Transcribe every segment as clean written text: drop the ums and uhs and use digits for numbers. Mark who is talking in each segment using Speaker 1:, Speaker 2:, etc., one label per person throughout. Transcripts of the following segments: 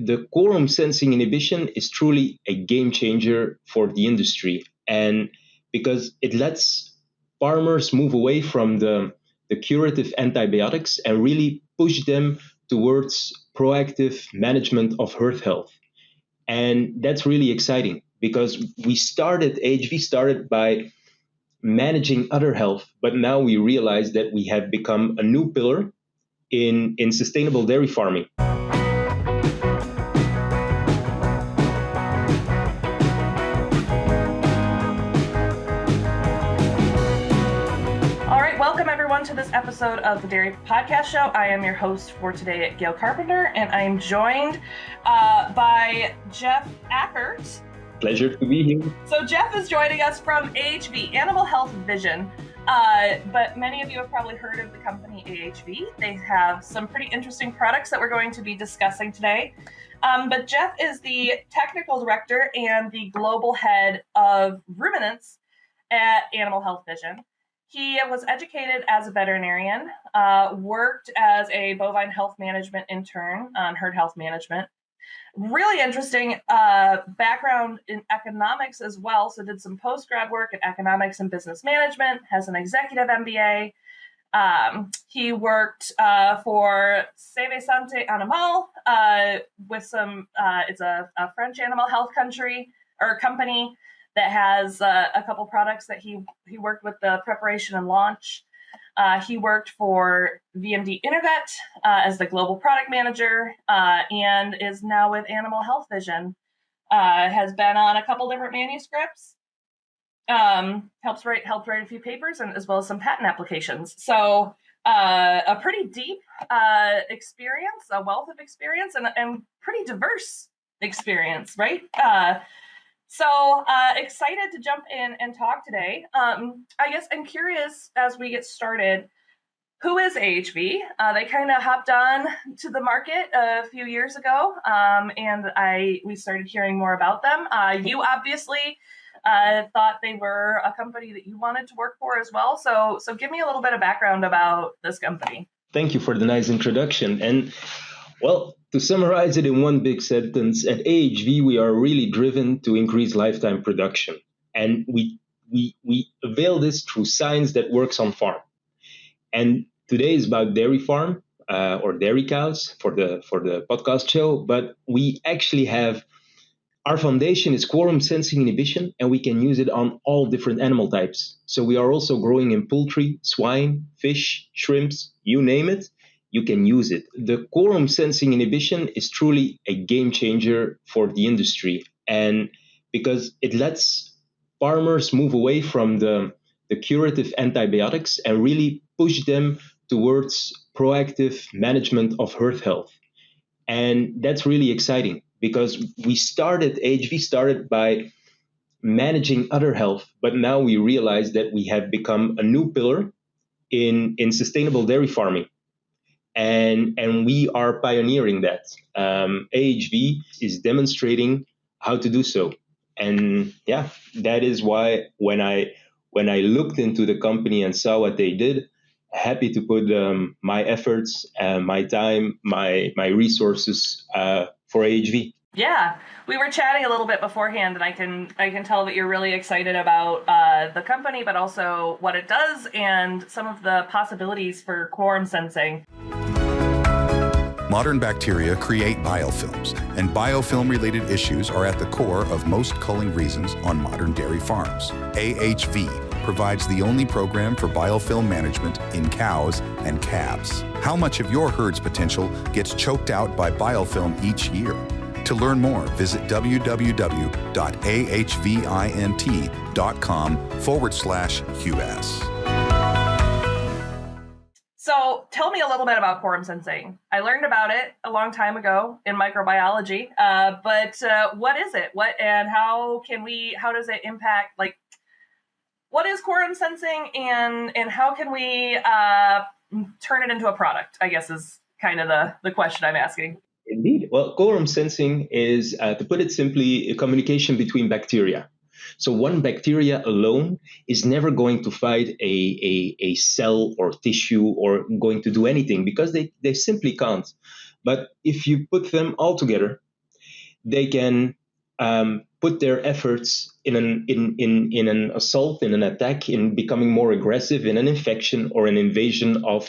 Speaker 1: the quorum sensing inhibition is truly a game changer for the industry, and because it lets farmers move away from the curative antibiotics and really push them towards proactive management of herd health. And that's really exciting because AHV started by managing udder health, but now we realize that we have become a new pillar in sustainable dairy farming.
Speaker 2: To this episode of the Dairy Podcast Show. I am your host for today, Gail Carpenter, and I am joined by Geoff Ackaert.
Speaker 1: Pleasure to be here.
Speaker 2: So Geoff is joining us from AHV, Animal Health Vision. But many of you have probably heard of the company AHV. They have some pretty interesting products that we're going to be discussing today. But Geoff is the technical director and the global head of ruminants at Animal Health Vision. He was educated as a veterinarian, worked as a bovine health management intern on herd health management. Really interesting background in economics as well. So did some post-grad work in economics and business management, has an executive MBA. He worked for Save Santé Animal with some, it's a French animal health company that has a couple products that he worked with the preparation and launch. He worked for VMD Innovet as the global product manager and is now with Animal Health Vision. Has been on a couple different manuscripts. Helped write a few papers and as well as some patent applications. So a pretty deep experience, a wealth of experience, and pretty diverse experience, right? So excited to jump in and talk today. I guess I'm curious as we get started, who is AHV? They kind of hopped on to the market a few years ago, and we started hearing more about them. You obviously thought they were a company that you wanted to work for as well. So give me a little bit of background about this company.
Speaker 1: Thank you for the nice introduction. And well, to summarize it in one big sentence, at AHV, we are really driven to increase lifetime production. And we avail this through science that works on farm. And today is about dairy farm or dairy cows for the podcast show. But we actually have, our foundation is quorum sensing inhibition, and we can use it on all different animal types. So we are also growing in poultry, swine, fish, shrimps, you name it. You can use it. The quorum sensing inhibition is truly a game changer for the industry, and because it lets farmers move away from the curative antibiotics and really push them towards proactive management of herd health. And that's really exciting because AHV started by managing udder health, but now we realize that we have become a new pillar in sustainable dairy farming. And we are pioneering that. AHV is demonstrating how to do so. And yeah, that is why when I looked into the company and saw what they did, happy to put my efforts, my time, my resources for AHV.
Speaker 2: Yeah, we were chatting a little bit beforehand, and I can tell that you're really excited about the company, but also what it does and some of the possibilities for quorum sensing.
Speaker 3: Modern bacteria create biofilms, and biofilm-related issues are at the core of most culling reasons on modern dairy farms. AHV provides the only program for biofilm management in cows and calves. How much of your herd's potential gets choked out by biofilm each year? To learn more, visit www.ahvint.com/QS.
Speaker 2: So tell me a little bit about quorum sensing. I learned about it a long time ago in microbiology, but what is it? How does it impact, what is quorum sensing and how can we turn it into a product, I guess is kind of the question I'm asking.
Speaker 1: Indeed. Well, quorum sensing is, to put it simply, a communication between bacteria. So one bacteria alone is never going to fight a cell or tissue or going to do anything because they simply can't. But if you put them all together, they can put their efforts in an assault, in an attack, in becoming more aggressive in an infection or an invasion of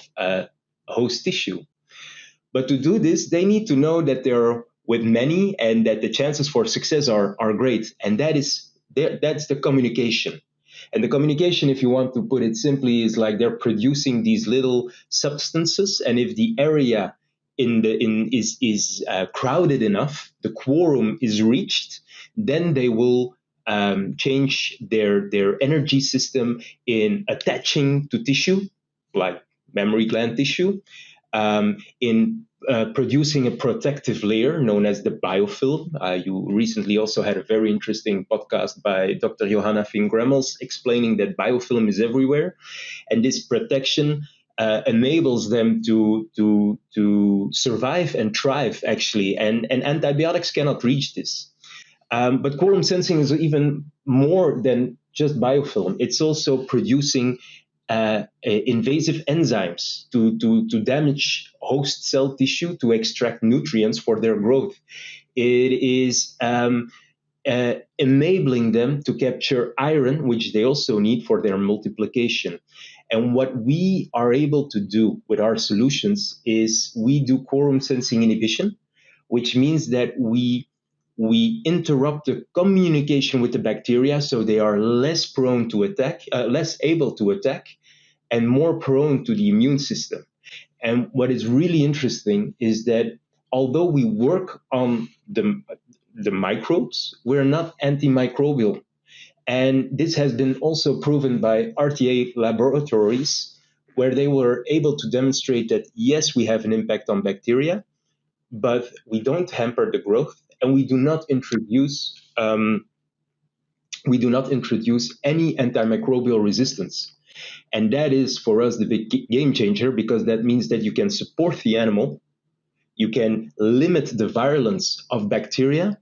Speaker 1: host tissue. But to do this, they need to know that they're with many and that the chances for success are great. And that's the communication. And the communication, if you want to put it simply, is like they're producing these little substances, and if the area is crowded enough, the quorum is reached, then they will change their energy system in attaching to tissue, like mammary gland tissue, in producing a protective layer known as the biofilm. You recently also had a very interesting podcast by Dr. Johanna Fink-Gremmels explaining that biofilm is everywhere, and this protection enables them to survive and thrive, actually, and antibiotics cannot reach this. But quorum sensing is even more than just biofilm. It's also producing invasive enzymes to damage host cell tissue to extract nutrients for their growth. It is enabling them to capture iron, which they also need for their multiplication. And what we are able to do with our solutions is we do quorum sensing inhibition, which means that we interrupt the communication with the bacteria, so they are less prone to attack, less able to attack, and more prone to the immune system. And what is really interesting is that although we work on the microbes, we're not antimicrobial. And this has been also proven by RTA laboratories, where they were able to demonstrate that, yes, we have an impact on bacteria, but we don't hamper the growth, and we do not introduce any antimicrobial resistance. And that is, for us, the big game changer, because that means that you can support the animal, you can limit the virulence of bacteria,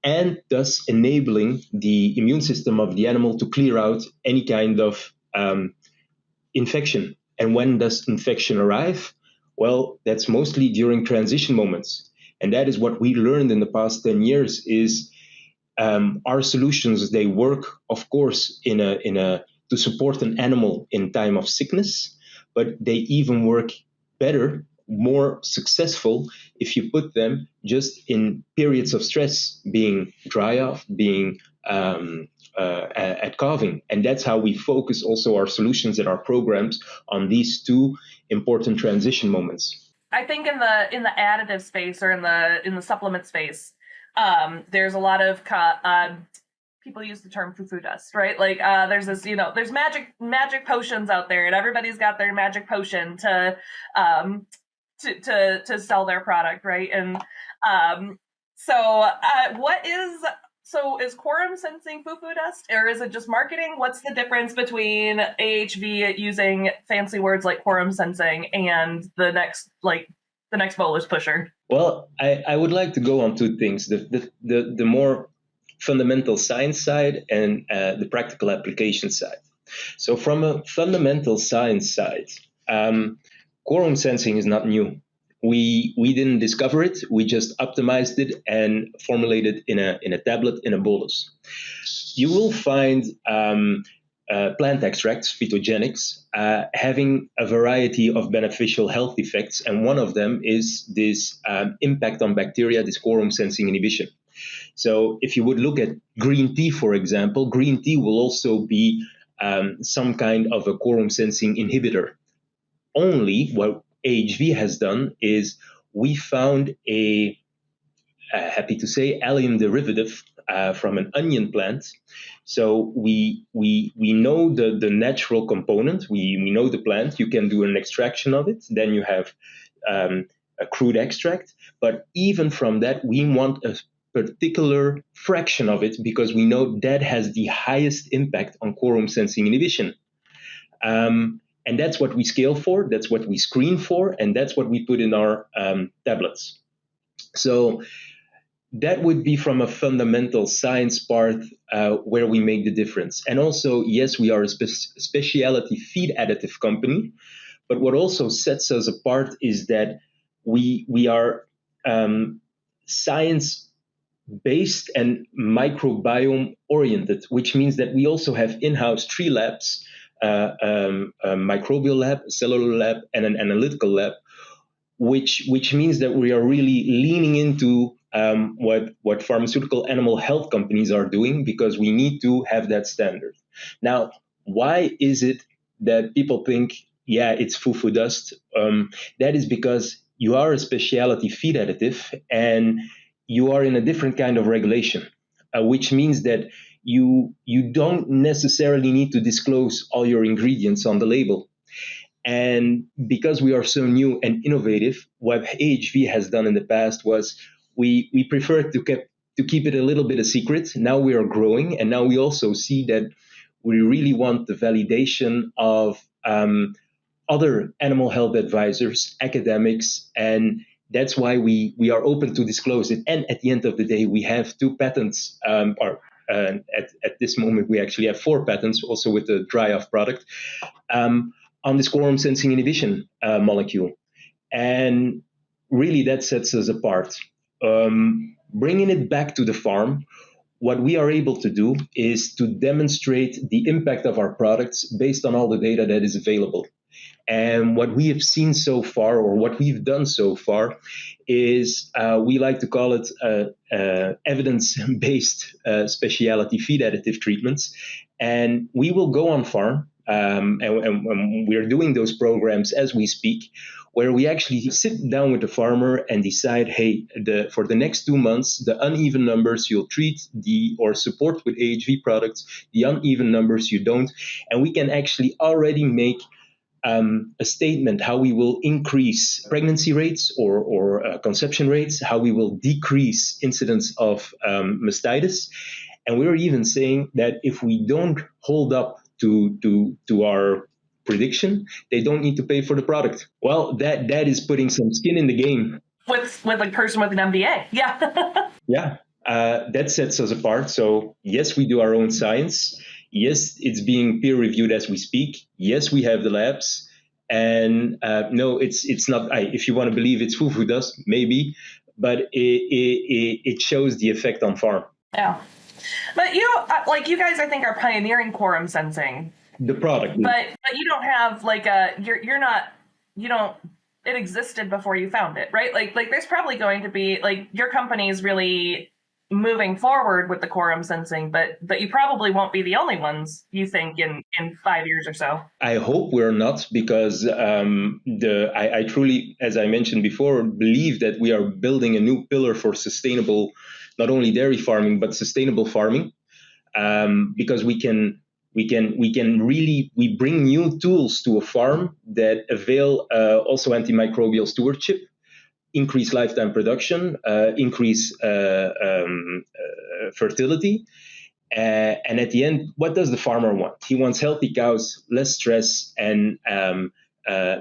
Speaker 1: and thus enabling the immune system of the animal to clear out any kind of infection. And when does infection arrive? Well, that's mostly during transition moments. And that is what we learned in the past 10 years is our solutions, they work, of course, to support an animal in time of sickness, but they even work better, more successful, if you put them just in periods of stress, being dry off, being at calving. And that's how we focus also our solutions and our programs on these two important transition moments.
Speaker 2: I think in the additive space or in the supplement space, there's a lot of people use the term foo-foo dust, right? Like there's this, there's magic potions out there, and everybody's got their magic potion to sell their product, right? And so is quorum sensing foo-foo dust, or is it just marketing? What's the difference between AHV using fancy words like quorum sensing and the next bolus pusher?
Speaker 1: Well, I would like to go on two things: the more fundamental science side and the practical application side. So from a fundamental science side, quorum sensing is not new. We didn't discover it. We just optimized it and formulated in a tablet in a bolus. You will find plant extracts, phytogenics, having a variety of beneficial health effects, and one of them is this impact on bacteria, this quorum sensing inhibition. So if you would look at green tea, for example, green tea will also be some kind of a quorum sensing inhibitor. Only what AHV has done is we found happy to say, allium derivative from an onion plant. So we know the natural component, we know the plant, you can do an extraction of it, then you have a crude extract. But even from that, we want a particular fraction of it because we know that has the highest impact on quorum sensing inhibition. And that's what we scale for, that's what we screen for, and that's what we put in our tablets. So that would be from a fundamental science part where we make the difference. And also, yes, we are a specialty feed additive company, but what also sets us apart is that we are science based and microbiome oriented, which means that we also have in-house 3 labs, a microbial lab, a cellular lab, and an analytical lab, which means that we are really leaning into what pharmaceutical animal health companies are doing, because we need to have that standard. Now, why is it that people think, yeah, it's foo-foo dust? That is because you are a specialty feed additive and you are in a different kind of regulation, which means that you don't necessarily need to disclose all your ingredients on the label. And because we are so new and innovative, what AHV has done in the past was we prefer to keep it a little bit a secret. Now we are growing, and now we also see that we really want the validation of other animal health advisors, academics, and that's why we are open to disclose it. And at the end of the day, we have 2 patents, at this moment we actually have 4 patents, also with the dry off product, on this quorum sensing inhibition molecule. And really that sets us apart. Bringing it back to the farm, what we are able to do is to demonstrate the impact of our products based on all the data that is available. And what we have seen so far, or what we've done so far, is we like to call it evidence-based specialty feed additive treatments. And we will go on farm, and we're doing those programs as we speak, where we actually sit down with the farmer and decide, hey, for the next 2 months, the uneven numbers you'll treat or support with AHV products, the uneven numbers you don't. And we can actually already make a statement how we will increase pregnancy rates or conception rates, how we will decrease incidence of mastitis. And we're even saying that if we don't hold up to our prediction, they don't need to pay for the product. Well, that is putting some skin in the game.
Speaker 2: With a person with an MBA. Yeah.
Speaker 1: Yeah, that sets us apart. So yes, we do our own science. Yes, it's being peer reviewed as we speak. Yes, we have the labs. And no, it's not. If you want to believe it's foo-foo dust, maybe, but it shows the effect on farm.
Speaker 2: Yeah, but you guys, I think, are pioneering quorum sensing.
Speaker 1: The product,
Speaker 2: but you don't have it existed before you found it, right? Like there's probably going to be your company is really moving forward with the quorum sensing, but you probably won't be the only ones, you think, in 5 years or so.
Speaker 1: I hope we're not, because I truly, as I mentioned before, believe that we are building a new pillar for sustainable, not only dairy farming, but sustainable farming, because we bring new tools to a farm that avail also antimicrobial stewardship, increase lifetime production, increase fertility. And at the end, what does the farmer want? He wants healthy cows, less stress, and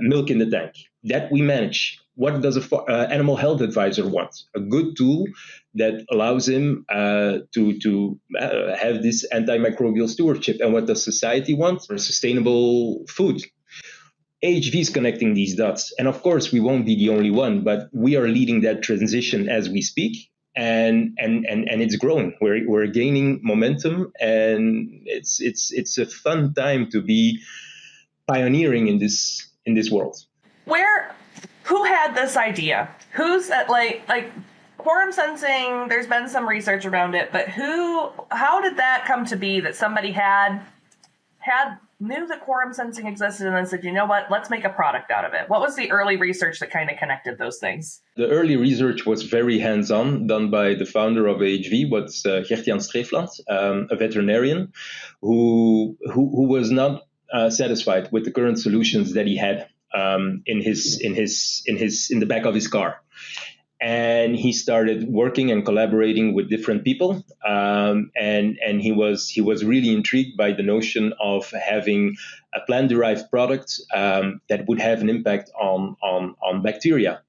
Speaker 1: milk in the tank. That we manage. What does an animal health advisor want? A good tool that allows him to have this antimicrobial stewardship. And what does society want? Sustainable food. AHV is connecting these dots. And of course, we won't be the only one, but we are leading that transition as we speak. And it's growing. We're gaining momentum, and it's a fun time to be pioneering in this world.
Speaker 2: Who had this idea? Who's at quorum sensing? There's been some research around it, but how did that come to be that somebody knew that quorum sensing existed and then said, you know what, let's make a product out of it? What was the early research that kind of connected those things?
Speaker 1: The early research was very hands-on, done by the founder of AHV, Gert-Jan Streefland, a veterinarian who was not satisfied with the current solutions that he had in the back of his car. And he started working and collaborating with different people, and he was really intrigued by the notion of having a plant-derived product that would have an impact on bacteria.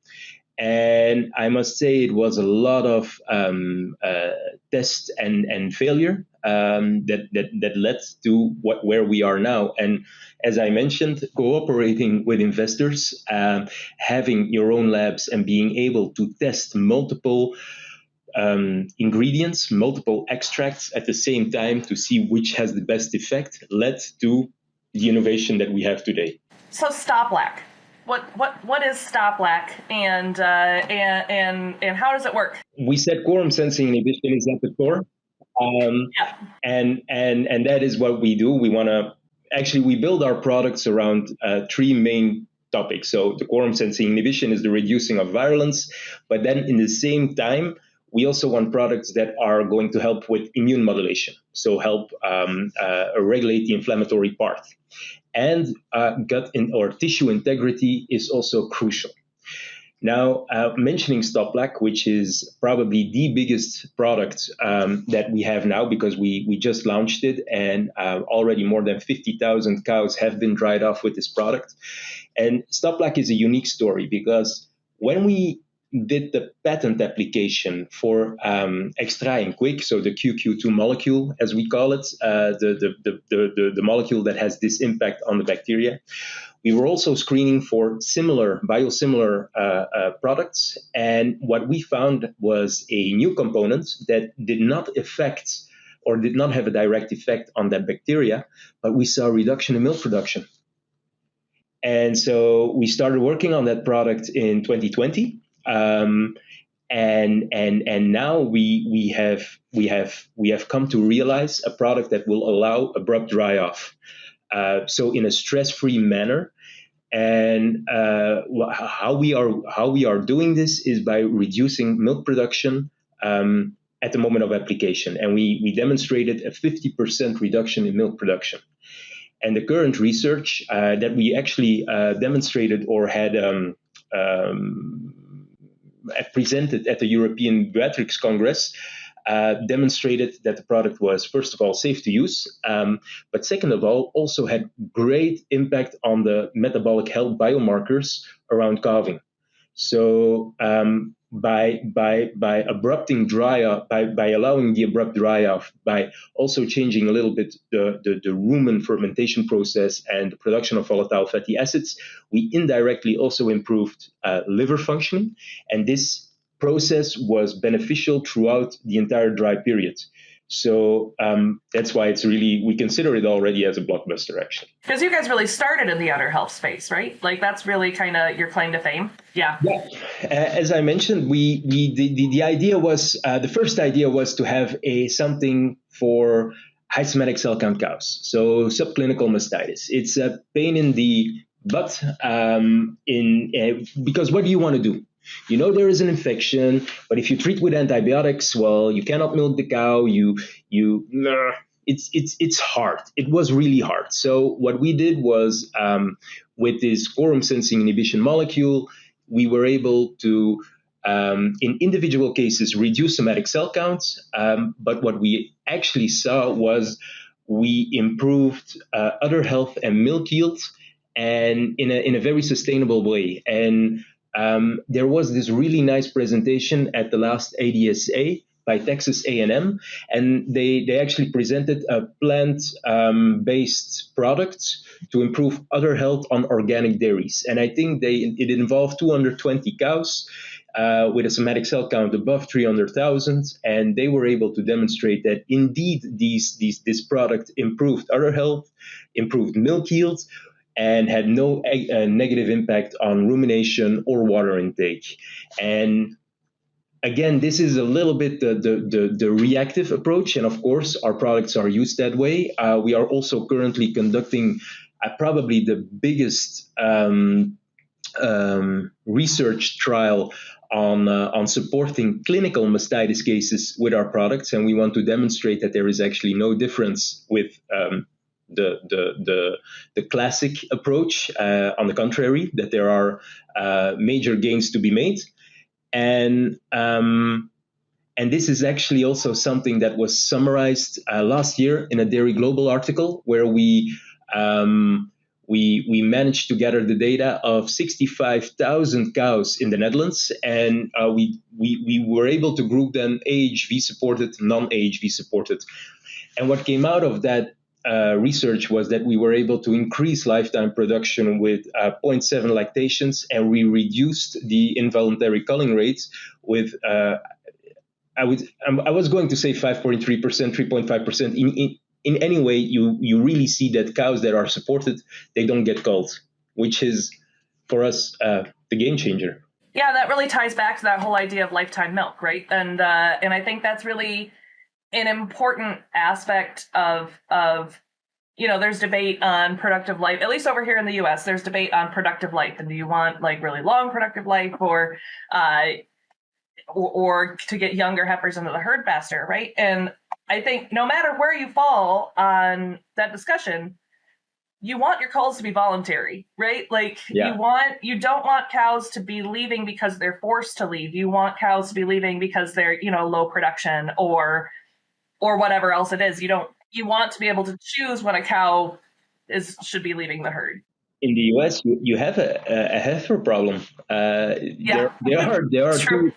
Speaker 1: And I must say it was a lot of test and failure that led to where we are now. And as I mentioned, cooperating with investors, having your own labs and being able to test multiple ingredients, multiple extracts at the same time to see which has the best effect, led to the innovation that we have today.
Speaker 2: So stop-lack. What is stop-lack, and how does it work?
Speaker 1: We said quorum sensing inhibition is at the core, and that is what we do. We want to we build our products around three main topics. So the quorum sensing inhibition is the reducing of virulence, but then in the same time, we also want products that are going to help with immune modulation, so help regulate the inflammatory part. And gut or tissue integrity is also crucial. Now, mentioning stop-lack, which is probably the biggest product that we have now, because we just launched it, and already more than 50,000 cows have been dried off with this product. And stop-lack is a unique story, because when we did the patent application for extracting quick, so the QQ2 molecule, as we call it, the molecule that has this impact on the bacteria, we were also screening for biosimilar products. And what we found was a new component that did not affect or did not have a direct effect on that bacteria, but we saw a reduction in milk production. And so we started working on that product in 2020. And now we have come to realize a product that will allow abrupt dry off, so in a stress-free manner. And how we are doing this is by reducing milk production at the moment of application, and we demonstrated a 50% reduction in milk production. And the current research that we actually demonstrated or had presented at the European Pediatrics Congress demonstrated that the product was, first of all, safe to use, but second of all, also had great impact on the metabolic health biomarkers around calving. So by abrupting dry off, by allowing the abrupt dry off, by also changing a little bit the rumen fermentation process and the production of volatile fatty acids, we indirectly also improved liver functioning, and this process was beneficial throughout the entire dry period. So that's why we consider it already as a blockbuster, actually.
Speaker 2: Because you guys really started in the udder health space, right? Like that's really kind of your claim to fame. Yeah.
Speaker 1: As I mentioned, the idea was the first idea was to have something for high somatic cell count cows. So subclinical mastitis. It's a pain in the butt because what do you want to do? You know there is an infection, but if you treat with antibiotics, well, you cannot milk the cow. It's hard. It was really hard. So what we did was with this quorum sensing inhibition molecule, we were able to, in individual cases, reduce somatic cell counts. But what we actually saw was we improved udder health and milk yield, and in a very sustainable way. And there was this really nice presentation at the last ADSA by Texas A&M, and they actually presented a plant-based product to improve udder health on organic dairies. And I think it involved 220 cows with a somatic cell count above 300,000, and they were able to demonstrate that indeed this product improved udder health, improved milk yield, and had no negative impact on rumination or water intake. And again, this is a little bit the reactive approach, and of course, our products are used that way. We are also currently conducting probably the biggest research trial on supporting clinical mastitis cases with our products, and we want to demonstrate that there is actually no difference with the classic approach. On the contrary, that there are major gains to be made, and this is actually also something that was summarized last year in a Dairy Global article, where we managed to gather the data of 65,000 cows in the Netherlands, and we were able to group them AHV supported, non-AHV supported, and what came out of that research was that we were able to increase lifetime production with 0.7 lactations, and we reduced the involuntary culling rates with I was going to say 5.3%, 3.5%. In any way, you really see that cows that are supported, they don't get culled, which is for us the game changer.
Speaker 2: Yeah, that really ties back to that whole idea of lifetime milk, right? And I think that's really an important aspect of there's debate on productive life, at least over here in the US. There's debate on productive life, and do you want like really long productive life or to get younger heifers into the herd faster, right? And I think no matter where you fall on that discussion, you want your culls to be voluntary, right? Like you don't want cows to be leaving because they're forced to leave. You want cows to be leaving because they're, low production or whatever else it is. You want to be able to choose when a cow should be leaving the herd.
Speaker 1: In the US, you have a heifer problem. There are two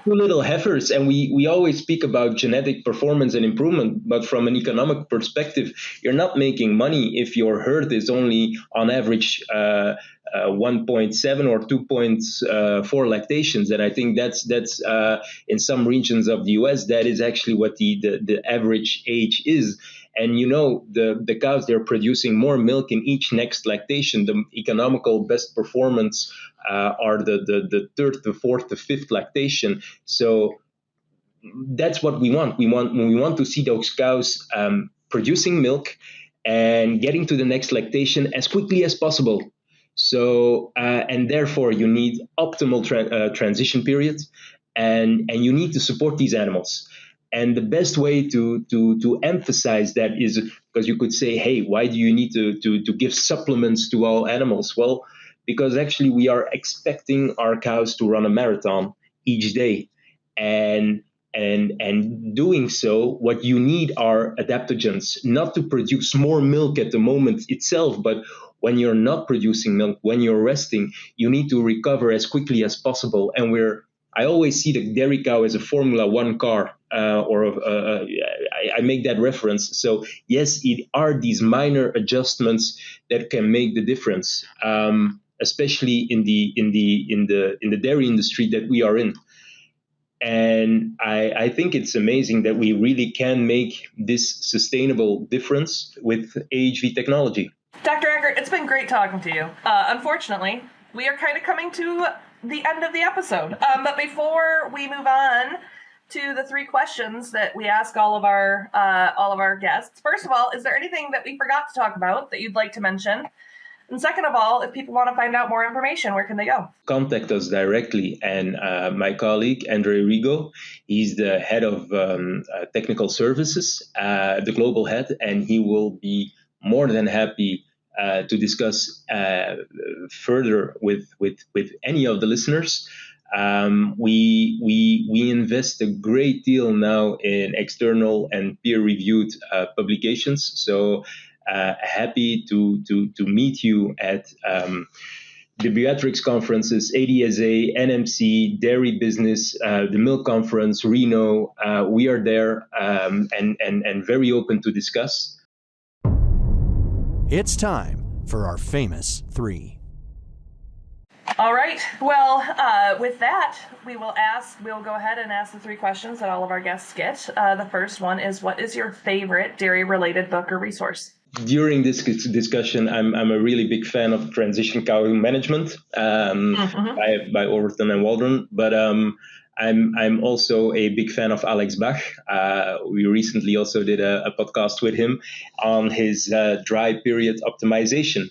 Speaker 1: little heifers, and we always speak about genetic performance and improvement, but from an economic perspective, you're not making money if your herd is only on average 1.7 or 2.4 lactations. And I think that's in some regions of the US, that is actually what the average age is. And the cows, they're producing more milk in each next lactation. The economical best performance are the third, the fourth, the fifth lactation. So that's what we want. We want to see those cows producing milk and getting to the next lactation as quickly as possible. So and therefore you need optimal transition periods, and you need to support these animals. And the best way to emphasize that is because you could say, hey, why do you need to give supplements to all animals? Well, because actually we are expecting our cows to run a marathon each day. And doing so, what you need are adaptogens, not to produce more milk at the moment itself, but when you're not producing milk, when you're resting, you need to recover as quickly as possible. And I always see the dairy cow as a Formula One car, I make that reference. So yes, it are these minor adjustments that can make the difference, especially in the dairy industry that we are in. And I think it's amazing that we really can make this sustainable difference with AHV technology.
Speaker 2: Dr. Ackaert, it's been great talking to you. Unfortunately, we are kind of coming to the end of the episode. But before we move on to the 3 questions that we ask all of our guests, first of all, is there anything that we forgot to talk about that you'd like to mention? And second of all, if people want to find out more information, where can they go?
Speaker 1: Contact us directly. And my colleague, Andre Rigo, he's the head of technical services, the global head, and he will be more than happy to discuss further with any of the listeners. We invest a great deal now in external and peer-reviewed publications. So happy to meet you at the Bioethics conferences, ADSA, NMC, Dairy Business, the Milk Conference, Reno. We are there and very open to discuss.
Speaker 4: It's time for our famous 3.
Speaker 2: All right. Well, with that, we'll go ahead and ask the 3 questions that all of our guests get. The first one is, what is your favorite dairy-related book or resource?
Speaker 1: During this discussion, I'm a really big fan of Transition Cow Management by Overton and Waldron, but I'm also a big fan of Alex Bach. We recently also did a podcast with him on his dry period optimization.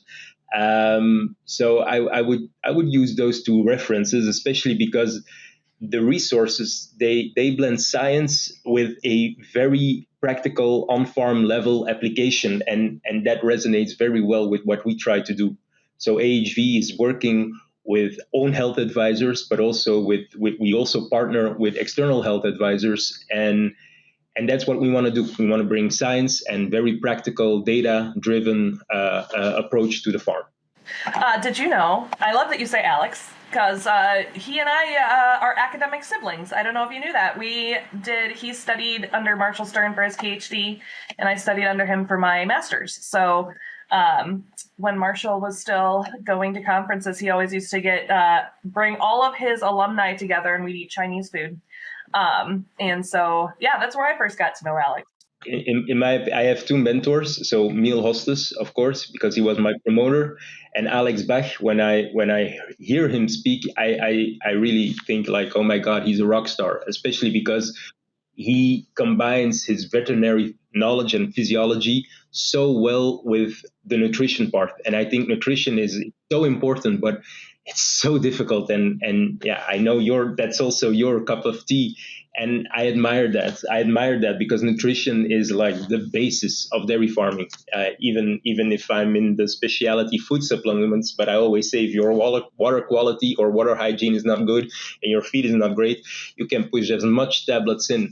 Speaker 1: So I would use those 2 references, especially because the resources, they blend science with a very practical on-farm level application, and that resonates very well with what we try to do. So AHV is working with own health advisors, but also we also partner with external health advisors, and that's what we want to do. We want to bring science and very practical, data-driven approach to the farm.
Speaker 2: Did you know? I love that you say Alex, because he and I are academic siblings. I don't know if you knew that. He studied under Marshall Stern for his PhD, and I studied under him for my master's. So when Marshall was still going to conferences, he always used to bring all of his alumni together, and we'd eat Chinese food. And so, yeah, that's where I first got to know Alex.
Speaker 1: I have two mentors. So Neil Hostes, of course, because he was my promoter, and Alex Bach. When I hear him speak, I really think like, oh my God, he's a rock star, especially because he combines his veterinary knowledge and physiology so well with the nutrition part. And I think nutrition is so important, but it's so difficult. And yeah, I know that's also your cup of tea. And I admire that. I admire that because nutrition is like the basis of dairy farming. Even if I'm in the specialty food supplements, but I always say if your water quality or water hygiene is not good and your feed is not great, you can push as much tablets in.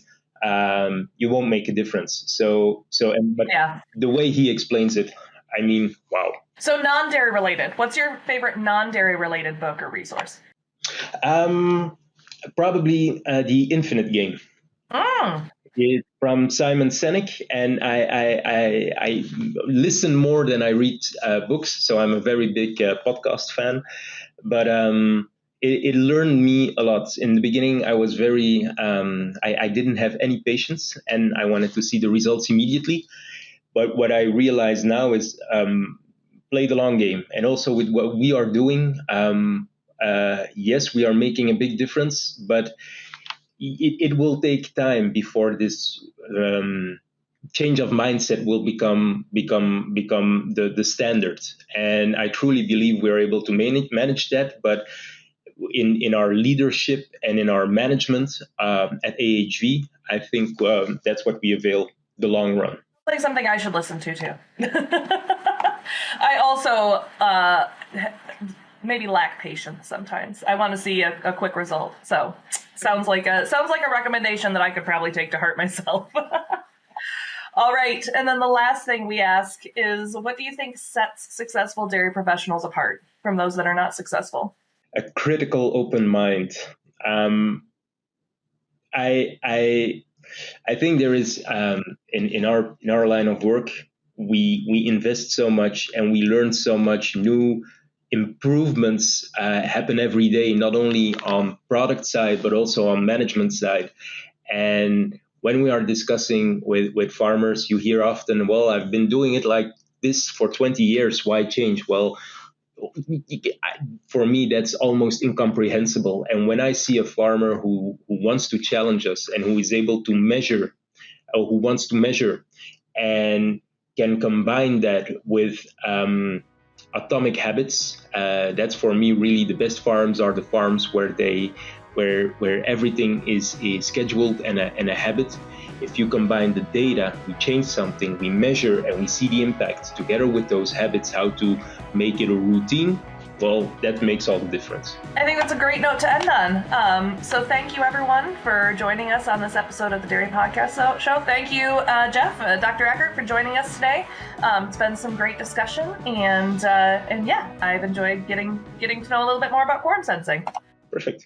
Speaker 1: You won't make a difference. But
Speaker 2: yeah.
Speaker 1: The way he explains it, I mean, wow.
Speaker 2: So non-dairy related, what's your favorite non-dairy related book or resource?
Speaker 1: Probably The Infinite Game. It's from Simon Sinek, and I listen more than I read books, so I'm a very big podcast fan. But it learned me a lot. In the beginning, I was very, I didn't have any patience, and I wanted to see the results immediately. But what I realize now is play the long game. And also with what we are doing, yes, we are making a big difference, but it will take time before this change of mindset will become the standard. And I truly believe we're able to manage that. But in our leadership and in our management at AHV, I think that's what we avail the long run.
Speaker 2: Like something I should listen to too. I also maybe lack patience sometimes. I want to see a quick result. So sounds like a recommendation that I could probably take to heart myself. All right, and then the last thing we ask is, what do you think sets successful dairy professionals apart from those that are not successful?
Speaker 1: A critical, open mind. I think there is in our line of work, we invest so much and we learn so much. New improvements happen every day, not only on product side but also on management side. And when we are discussing with farmers, you hear often, well, I've been doing it like this for 20 years. Why change? Well, for me, that's almost incomprehensible. And when I see a farmer who wants to challenge us and who is able to measure, or who wants to measure and can combine that with atomic habits, that's for me really the best farms are the farms where everything is scheduled and a habit. If you combine the data, we change something, we measure, and we see the impact together with those habits, how to make it a routine, well, that makes all the difference.
Speaker 2: I think that's a great note to end on. So thank you, everyone, for joining us on this episode of the Dairy Podcast Show. Thank you, Geoff, Dr. Ackaert, for joining us today. It's been some great discussion, and yeah, I've enjoyed getting to know a little bit more about quorum sensing.
Speaker 1: Perfect.